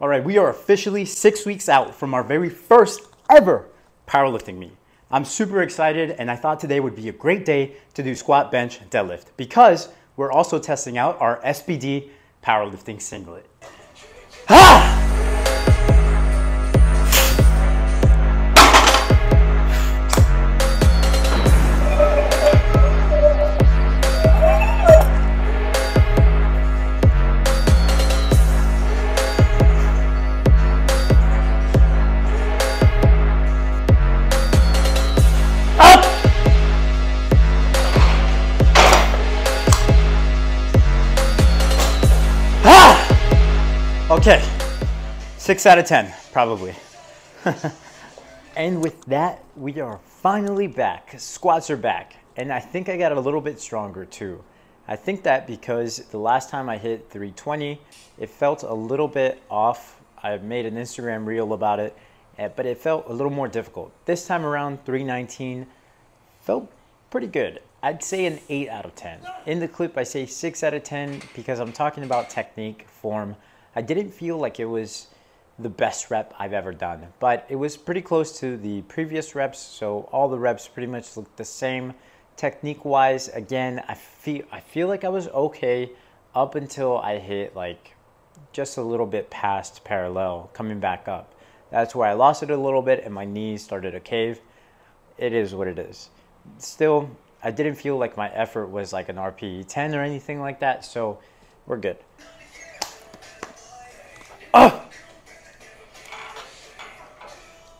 All right, we are officially 6 weeks out from our very first ever powerlifting meet. I'm super excited, and I thought today would be a great day to do squat, bench, deadlift because we're also testing out our SBD powerlifting singlet. Ah! Okay, 6 out of 10, probably. And with that, we are finally back. Squats are back. And I think I got a little bit stronger too. I think that because the last time I hit 320, it felt a little bit off. I made an Instagram reel about it, but it felt a little more difficult. This time around, 319 felt pretty good. I'd say an 8 out of 10. In the clip, I say 6 out of 10 because I'm talking about technique, form. I didn't feel like it was the best rep I've ever done, but it was pretty close to the previous reps, so all the reps pretty much looked the same. Technique-wise, again, I feel like I was okay up until I hit like just a little bit past parallel, coming back up. That's where I lost it a little bit and my knees started to cave. It is what it is. Still, I didn't feel like my effort was like an RPE 10 or anything like that, so we're good. Oh!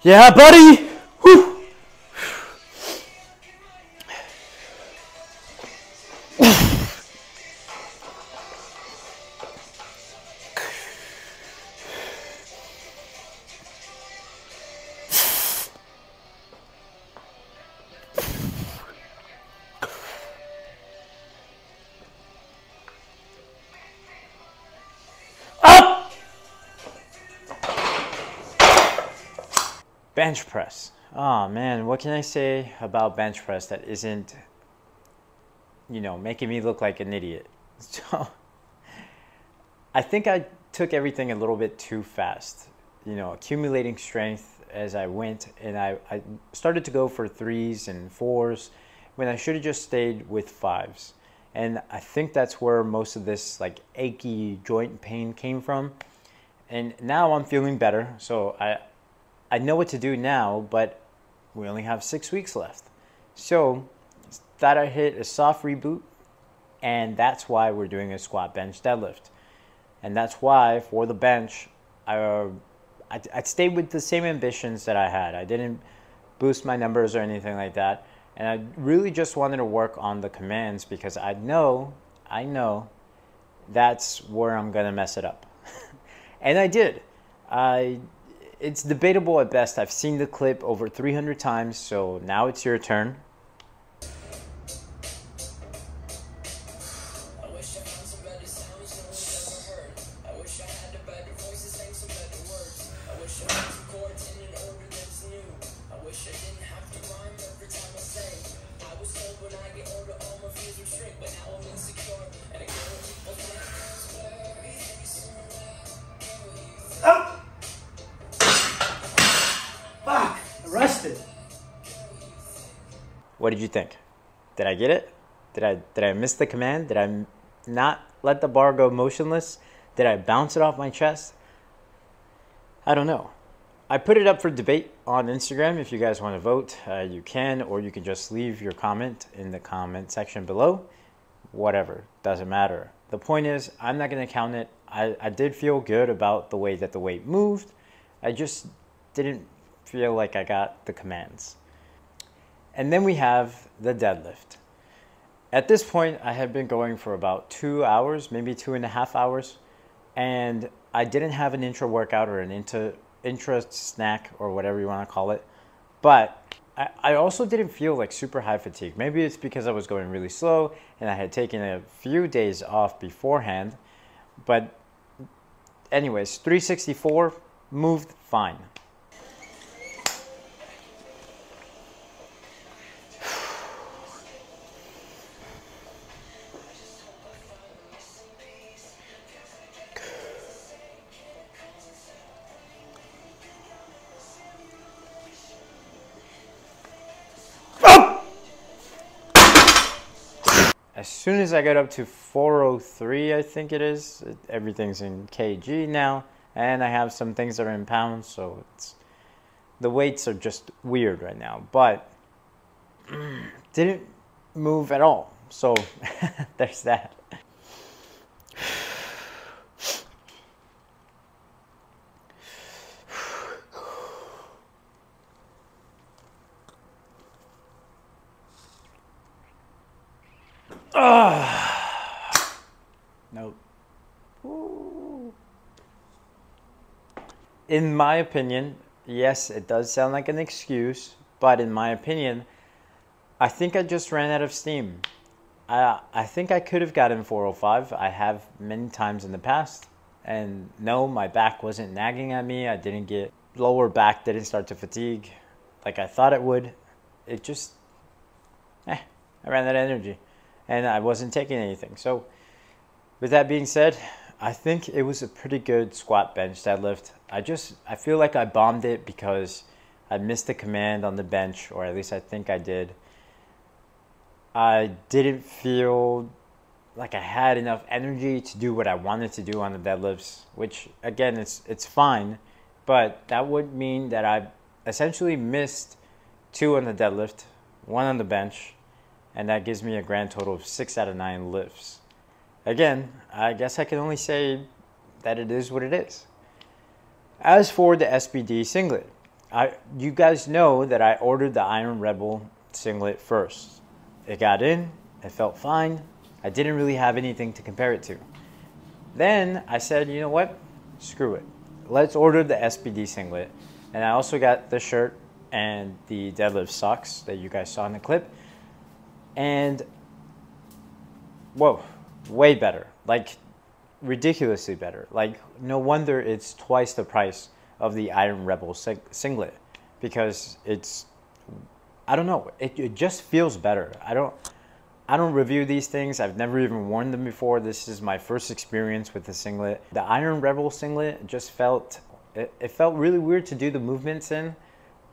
Yeah, buddy! Whew. Bench press. Oh man, what can I say about bench press that isn't, making me look like an idiot? So, I think I took everything a little bit too fast, accumulating strength as I went, and I started to go for 3s and 4s when I should have just stayed with 5s. And I think that's where most of this like achy joint pain came from. And now I'm feeling better, so I know what to do now, but we only have 6 weeks left. So thought I hit a soft reboot, and that's why we're doing a squat, bench, deadlift. And that's why for the bench, I stayed with the same ambitions that I had. I didn't boost my numbers or anything like that. And I really just wanted to work on the commands because I know that's where I'm gonna mess it up. And I did. It's debatable at best. I've seen the clip over 300 times, so now it's your turn. Arrested. What did you think? Did I get it? Did I miss the command? Did I not let the bar go motionless? Did I bounce it off my chest? I don't know. I put it up for debate on Instagram. If you guys want to vote, you can, or you can just leave your comment in the comment section below. Whatever, doesn't matter. The point is, I'm not going to count it. I did feel good about the way that the weight moved. I just didn't feel like I got the commands. And then we have the deadlift. At this point, I had been going for about 2 hours, maybe 2.5 hours, and I didn't have an intra workout or an intra snack or whatever you want to call it. But I also didn't feel like super high fatigue. Maybe it's because I was going really slow and I had taken a few days off beforehand. But anyways, 364 moved fine. as soon as I got up to 403, I think it is, everything's in kg now, and I have some things that are in pounds, so the weights are just weird right now, but didn't move at all, so there's that. Nope. Ooh. In my opinion, yes, it does sound like an excuse, but in my opinion, I think I just ran out of steam. I think I could have gotten 405. I have many times in the past, and no, my back wasn't nagging at me. I didn't get lower back, didn't start to fatigue like I thought it would. It just, I ran out of energy. And I wasn't taking anything. So with that being said, I think it was a pretty good squat bench deadlift. I feel like I bombed it because I missed the command on the bench, or at least I think I did. I didn't feel like I had enough energy to do what I wanted to do on the deadlifts, which again, it's fine, but that would mean that I essentially missed 2 on the deadlift, 1 on the bench, and that gives me a grand total of 6 out of 9 lifts. Again, I guess I can only say that it is what it is. As for the SBD singlet, you guys know that I ordered the Iron Rebel singlet first. It got in, it felt fine. I didn't really have anything to compare it to. Then I said, you know what? Screw it. Let's order the SBD singlet. And I also got the shirt and the deadlift socks that you guys saw in the clip. And whoa, way better, like ridiculously better. Like no wonder it's twice the price of the Iron Rebel singlet, because it's, I don't know, it just feels better. I don't review these things. I've never even worn them before. This is my first experience with the singlet. The Iron Rebel singlet just felt, it felt really weird to do the movements in,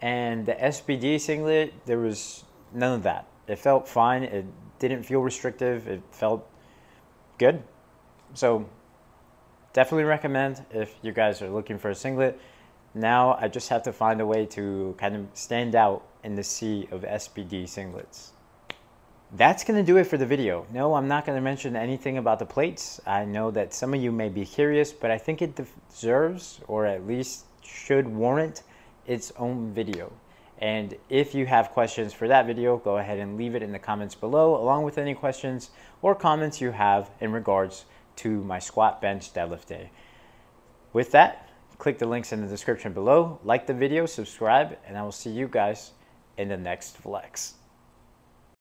and the SBD singlet, there was none of that. It felt fine. It didn't feel restrictive. It felt good. So definitely recommend if you guys are looking for a singlet. Now I just have to find a way to kind of stand out in the sea of SBD singlets. That's going to do it for the video. No, I'm not going to mention anything about the plates. I know that some of you may be curious, but I think it deserves, or at least should warrant, its own video. And if you have questions for that video, go ahead and leave it in the comments below, along with any questions or comments you have in regards to my squat, bench, deadlift day. With that, click the links in the description below, like the video, subscribe, and I will see you guys in the next flex.